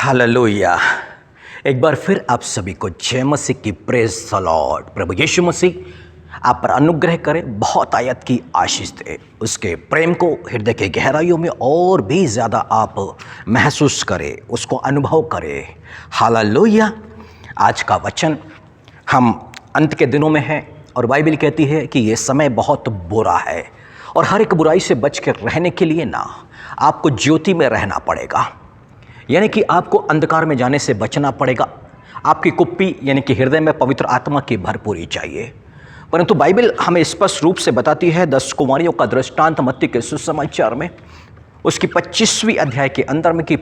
Hallelujah. एक बार फिर आप सभी को जय मसीह की प्रेज द लॉर्ड। प्रभु यीशु मसीह आप पर अनुग्रह करे, बहुत आयत की आशीष दे, उसके प्रेम को हृदय के गहराइयों में और भी ज़्यादा आप महसूस करें, उसको अनुभव करें। हालेलुया। आज का वचन हम अंत के दिनों में हैं और बाइबल कहती है कि ये समय बहुत बुरा है और हर एक बुराई से बच कर रहने के लिए ना आपको ज्योति में रहना पड़ेगा, यानी कि आपको अंधकार में जाने से बचना पड़ेगा। आपकी कुप्पी यानी कि हृदय में पवित्र आत्मा की भरपूरी चाहिए। परंतु बाइबल हमें स्पष्ट रूप से बताती है 10 कुमारियों का दृष्टांत मत्ती के सुसमाचार में, उसकी 25वीं अध्याय के अंदर में कि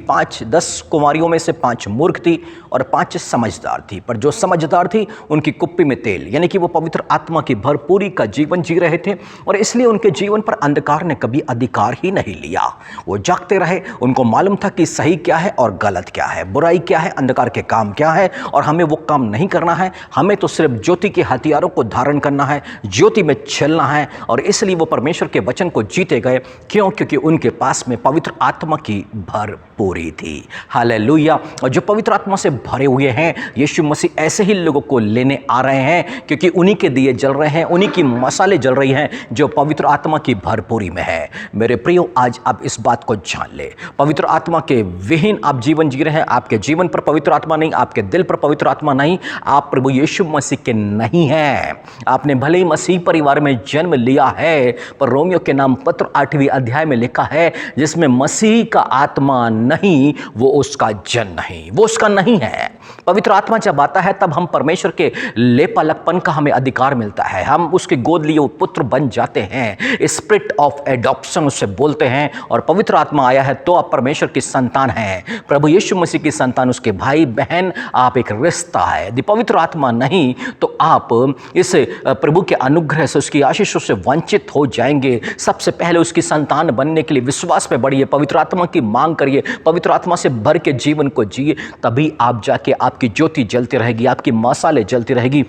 10 कुमारियों में से 5 मूर्ख थी और 5 समझदार थी। पर जो समझदार थी उनकी कुप्पी में तेल, यानी कि वो पवित्र आत्मा की भरपूरी का जीवन जी रहे थे और इसलिए उनके जीवन पर अंधकार ने कभी अधिकार ही नहीं लिया। वो जागते रहे, उनको मालूम था कि सही क्या है और गलत क्या है, बुराई क्या है, अंधकार के काम क्या है, और हमें वो काम नहीं करना है। हमें तो सिर्फ ज्योति के हथियारों को धारण करना है, ज्योति में चलना है। और इसलिए वो परमेश्वर के वचन को जीते गए। क्यों? क्योंकि उनके पास में पवित्र आत्मा की भरपूरी थी। हालेलुया। और जो पवित्र आत्मा से भरे हुए हैं, यीशु मसीह ऐसे ही लोगों को लेने आ रहे हैं, क्योंकि उन्हीं के दिए जल रहे हैं, उन्हीं की मसाले जल रही हैं जो पवित्र आत्मा की भरपूरी में है। मेरे प्रियो, आज आप इस बात को जान ले, पवित्र आत्मा के विहीन आप जीवन जी रहे हैं। आपके जीवन पर पवित्र आत्मा नहीं, आपके दिल पर पवित्र आत्मा नहीं, आप प्रभु यीशु मसीह के नहीं हैं। आपने भले ही मसीह परिवार में जन्म लिया है, पर रोमियो के नाम पत्र 8वीं अध्याय में लिखा है, जिसमें मसीह का आत्मा नहीं, वो उसका जन नहीं, वो उसका नहीं है। पवित्र आत्मा जब आता है तब हम परमेश्वर के लेपालकपन का हमें अधिकार मिलता है, हम उसके गोद लिए पुत्र बन जाते हैं। स्पिरिट ऑफ एडॉप्शन उसे बोलते हैं। और पवित्र आत्मा आया है तो आप परमेश्वर की संतान हैं, प्रभु यीशु मसीह की संतान, उसके भाई बहन, आप एक रिश्ता है। यदि पवित्र आत्मा नहीं तो आप इस प्रभु के अनुग्रह से, उसकी आशीषों से वंचित हो जाएंगे। सबसे पहले उसकी संतान बनने के लिए विश्वास में बढ़िए, पवित्र आत्मा की मांग करिए, पवित्र आत्मा से भर के जीवन को जिए, तभी आप जाके आपकी ज्योति जलती रहेगी, आपकी मसाले जलती रहेगी,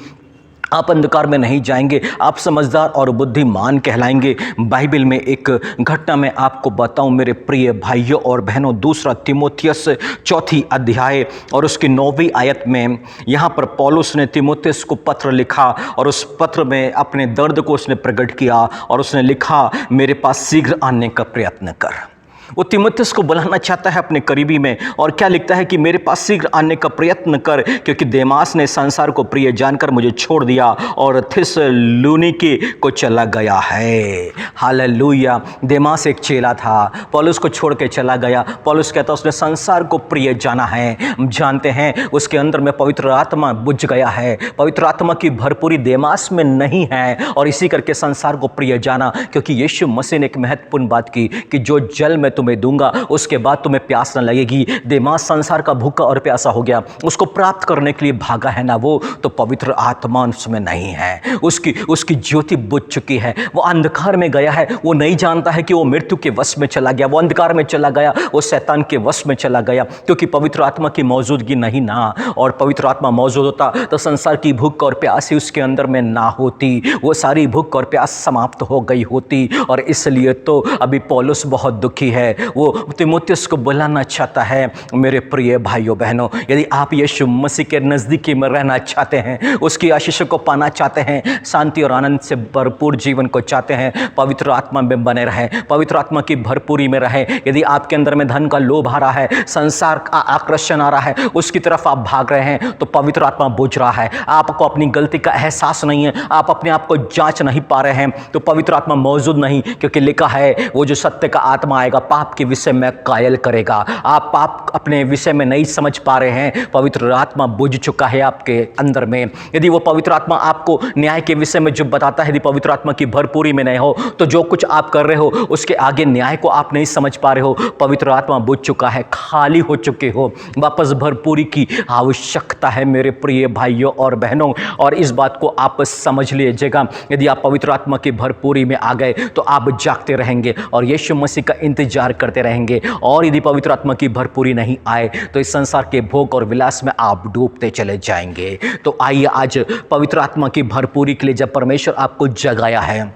आप अंधकार में नहीं जाएंगे, आप समझदार और बुद्धिमान कहलाएंगे। बाइबल में एक घटना मैं आपको बताऊं मेरे प्रिय भाइयों और बहनों, 2 तीमुथियुस 4th अध्याय और उसकी 9वीं आयत में यहाँ पर पौलुस ने तीमुथियुस को पत्र लिखा और उस पत्र में अपने दर्द को उसने प्रकट किया और उसने लिखा, मेरे पास शीघ्र आने का प्रयत्न कर। वो तीमुथियुस को बुलाना चाहता है अपने करीबी में, और क्या लिखता है कि मेरे पास शीघ्र आने का प्रयत्न कर, क्योंकि देमास ने संसार को प्रिय जानकर मुझे छोड़ दिया और थिस्सलुनीके को चला गया है। हालेलुया। देमास एक चेला था, पौलुस को छोड़ के चला गया। पौलुस कहता उसने संसार को प्रिय जाना है। जानते हैं उसके अंदर में पवित्र आत्मा बुझ गया है, पवित्र आत्मा की भरपूरी देमास में नहीं है, और इसी करके संसार को प्रिय जाना। क्योंकि यीशु मसीह ने एक महत्वपूर्ण बात की कि जो जल मैं तुम्हें दूंगा उसके बाद तुम्हें प्यास न लगेगी। देमास संसार का भूखा और प्यासा हो गया, उसको प्राप्त करने के लिए भागा है ना, वो तो पवित्र आत्मा उसमें नहीं है, उसकी ज्योति बुझ चुकी है, वो अंधकार में गया है। वो नहीं जानता है कि वो मृत्यु के वश में चला गया, वो अंधकार में चला गया, वो शैतान के वश में चला गया, क्योंकि पवित्र आत्मा की मौजूदगी नहीं ना। और पवित्र आत्मा मौजूद होता तो संसार की भूख और प्यास ही उसके अंदर में ना होती, वो सारी भूख और प्यास समाप्त हो गई होती। और इसलिए तो अभी पौलुस बहुत दुखी है, वो तीमुथियुस को बुलाना चाहता है। मेरे प्रिय भाइयों बहनों, यदि आप यीशु मसीह के नज़दीकी में रहना चाहते हैं, उसकी आशीषों को पाना चाहते हैं, शांति और आनंद से भरपूर जीवन को चाहते हैं, पवित्र आत्मा में बने रहें, पवित्र आत्मा की भरपूरी में रहें। यदि आपके अंदर में धन का लोभ आ रहा है, संसार का आकर्षण आ रहा है, उसकी तरफ आप भाग रहे हैं, तो पवित्र आत्मा बुझ रहा है, आपको अपनी गलती का एहसास नहीं है, आप अपने आप को जांच नहीं पा रहे हैं, तो पवित्र आत्मा मौजूद नहीं। क्योंकि लिखा है वो जो सत्य का आत्मा आएगा पाप के विषय में कायल करेगा। आप पाप अपने विषय में नहीं समझ पा रहे हैं, पवित्र आत्मा बुझ चुका है आपके अंदर में। यदि वो पवित्र आत्मा आपको न्याय के विषय में जो बताता है, यदि पवित्र आत्मा की भरपूरी में नहीं हो, तो जो कुछ आप कर रहे हो उसके आगे न्याय को आप नहीं समझ पा रहे हो। पवित्र आत्मा बुझ चुका है, खाली हो चुके हो, वापस भरपूरी की आवश्यकता है मेरे प्रिय भाइयों और बहनों। और इस बात को आप समझ लीजिएगा, यदि आप पवित्र आत्मा की भरपूरी में आ गए तो आप जागते रहेंगे और यीशु मसीह का इंतजार करते रहेंगे। और यदि पवित्र आत्मा की भरपूरी नहीं आए तो इस संसार के भोग और विलास में आप डूबते चले जाएंगे। तो आइए आज पवित्र आत्मा की भरपूरी के लिए, जब परमेश्वर आपको जगाया है,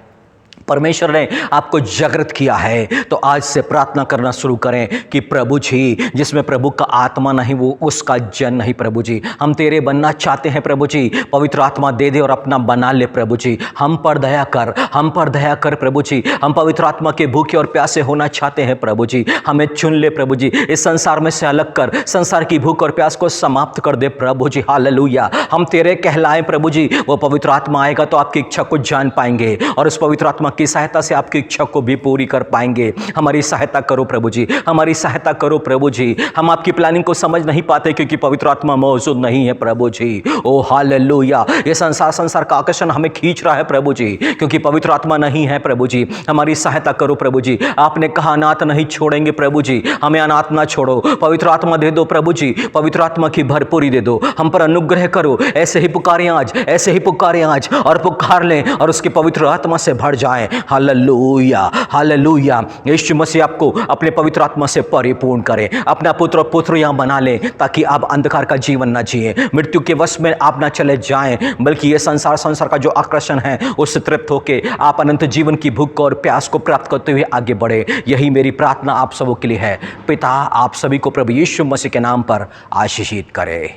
परमेश्वर ने आपको जागृत किया है, तो आज से प्रार्थना करना शुरू करें कि प्रभु जी, जिसमें प्रभु का आत्मा नहीं वो उसका जन नहीं। प्रभु जी, हम तेरे बनना चाहते हैं। प्रभु जी, पवित्र आत्मा दे दे और अपना बना ले। प्रभु जी, हम पर दया कर, हम पर दया कर। प्रभु जी, हम पवित्र आत्मा के भूखे और प्यासे होना चाहते हैं। प्रभु जी, हमें चुन ले। प्रभु जी, इस संसार में से अलग कर, संसार की भूख और प्यास को समाप्त कर दे। प्रभु जी, हालेलुया, हम तेरे कहलाएं। प्रभु जी, वो पवित्र आत्मा आएगा तो आपकी इच्छा को जान पाएंगे और उस पवित्र आत्मा की सहायता से आपकी इच्छा को भी पूरी कर पाएंगे। हमारी सहायता करो प्रभु जी, हमारी सहायता करो प्रभु जी। हम आपकी प्लानिंग को समझ नहीं पाते क्योंकि पवित्र आत्मा मौजूद नहीं है। प्रभु जी, ओ हालेलुया, ये संसार का आकर्षण हमें खींच रहा है प्रभु जी, क्योंकि पवित्र आत्मा नहीं है। प्रभु जी, हमारी सहायता करो प्रभु जी। आपने कहा अनाथ नहीं छोड़ेंगे। प्रभु जी, हमें अनाथ ना छोड़ो। पवित्र आत्मा दे दो प्रभु जी, पवित्र आत्मा की भरपूरी दे दो, हम पर अनुग्रह करो। ऐसे ही पुकारें आज, ऐसे ही पुकारें आज और पुकार लें और उसकी पवित्र आत्मा से भर जाएं। Hallelujah, hallelujah. यीशु मसीह आपको अपने पवित्र आत्मा से परिपूर्ण करे, अपना पुत्र और पुत्रियां बना ले, ताकि आप अंधकार का जीवन न जिए, मृत्यु के वश में आप न चले जाएं, बल्कि ये संसार का जो आकर्षण है उससे तृप्त होके आप अनंत जीवन की भूख और प्यास को प्राप्त करते हुए आगे बढ़े। यही मेरी प्रार्थना आप सबों के लिए है। पिता आप सभी को प्रभु यीशु मसीह के नाम पर आशीषित करे।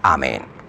आमीन।